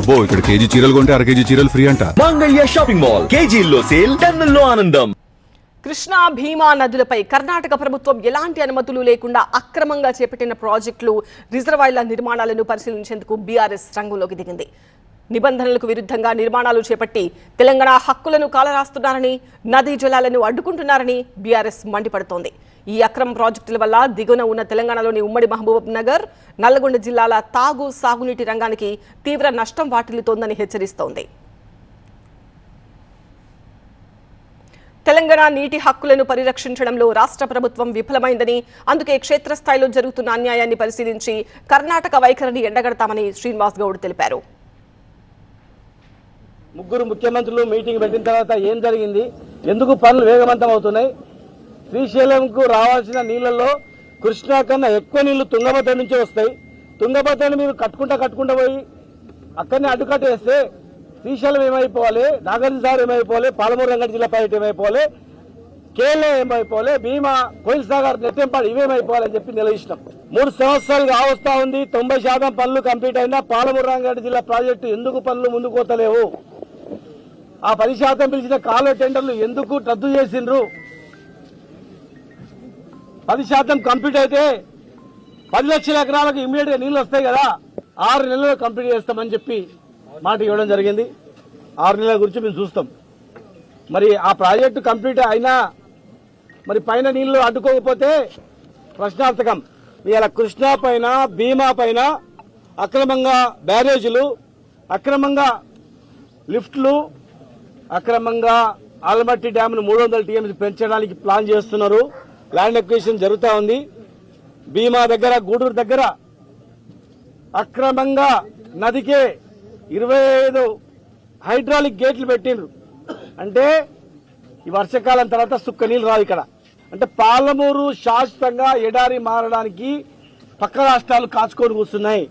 అబ్బో ఇక్కడ కేజీ చీరలు కొంటే అర కేజీ చీరలు ఫ్రీ అంట. మంగళ్య షాపింగ్ మాల్ కేజీల్లో సేల్, టన్నుల్లో ఆనందం. కృష్ణా భీమా నదులపై కర్ణాటక ప్రభుత్వం ఎలాంటి అనుమతులు లేకుండా అక్రమంగా చేపట్టిన ప్రాజెక్టులు, రిజర్వాయర్ల నిర్మాణాలను పరిశీలించేందుకు బీఆర్ఎస్ రంగంలోకి దిగింది. నిబంధనలకు విరుద్ధంగా నిర్మాణాలు చేపట్టి తెలంగాణ హక్కులను కాలరాస్తున్నారని, నదీ జలాలను అడ్డుకుంటున్నారని బీఆర్ఎస్ మండిపడుతోంది. ఈ అక్రమ ప్రాజెక్టుల వల్ల దిగువన ఉన్న తెలంగాణలోని ఉమ్మడి మహబూబ్ నగర్, నల్లగొండ జిల్లాల తాగు, సాగునీటి రంగానికి తీవ్ర నష్టం వాటిల్లుతోందని హెచ్చరిస్తోంది. తెలంగాణ నీటి హక్కులను పరిరక్షించడంలో రాష్ట్ర ప్రభుత్వం విఫలమైందని, అందుకే క్షేత్రస్థాయిలో జరుగుతున్న అన్యాయాన్ని పరిశీలించి కర్ణాటక వైఖరిని ఎండగడతామని శ్రీనివాస్ గౌడ్ తెలిపారు. ముగ్గురు ముఖ్యమంత్రులు మీటింగ్ పెట్టిన తర్వాత ఏం జరిగింది, ఎందుకు పనులు వేగవంతం అవుతున్నాయి, శ్రీశైలంకు రావాల్సిన నీళ్లలో కృష్ణా కన్నా ఎక్కువ నీళ్లు తుంగభద్ర నుంచే వస్తాయి. తుంగభద్రని మీరు కట్టుకుంటా పోయి అక్కడనే అడ్డుకట్టేస్తే శ్రీశైలం ఏమైపోవాలి, నాగార్జునసాగర్ ఏమైపోవాలి, పాలమూరు రంగారెడ్డి జిల్లా ప్రాజెక్టు ఏమైపోవాలి, కేరళ ఏమైపోవాలి, భీమా, కోయిల్సాగర్, నెట్టెంపాడు ఇవేమైపోవాలని చెప్పి నిలదీసినాం. 3 సంవత్సరాలుగా ఆవస్తా ఉంది. 90% పనులు కంప్లీట్ అయినా పాలమూరు రంగారెడ్డి జిల్లా ప్రాజెక్టు ఎందుకు పనులు ముందుకు పోతలేవు? ఆ 10% పిలిచిన కాలువ టెండర్లు ఎందుకు రద్దు చేసిండ్రు? 10% కంప్లీట్ అయితే 10 లక్షల ఎకరాలకు ఇమ్మీడియట్ గా నీళ్లు వస్తాయి కదా, 6 నెలల్లో కంప్లీట్ చేస్తామని చెప్పి మాట ఇవ్వడం జరిగింది. 6 నెలల గురించి మేము చూస్తాం. మరి ఆ ప్రాజెక్టు కంప్లీట్ అయినా మరి పైన నీళ్లు అడ్డుకోకపోతే ప్రశ్నార్థకం. ఇవాళ కృష్ణా పైన, భీమా పైన అక్రమంగా బ్యారేజీలు, అక్రమంగా లిఫ్ట్లు, అక్రమంగా ఆల్మట్టి డ్యామ్ను 300 టీఎంసీ పెంచడానికి ప్లాన్ చేస్తున్నారు. ల్యాండ్ ఎక్విజిషన్ జరుగుతూ ఉంది. భీమా దగ్గర, గూడూరు దగ్గర అక్రమంగా నదికే 25 హైడ్రాలిక్ గేట్లు పెట్టిండ్రు. అంటే ఈ వర్షాకాలం తర్వాత సుక్క నీళ్ళు రావు ఇక్కడ. అంటే పాలమూరు శాశ్వతంగా ఎడారి మారడానికి పక్క రాష్ట్రాలు కాచుకొని కూర్చున్నాయి.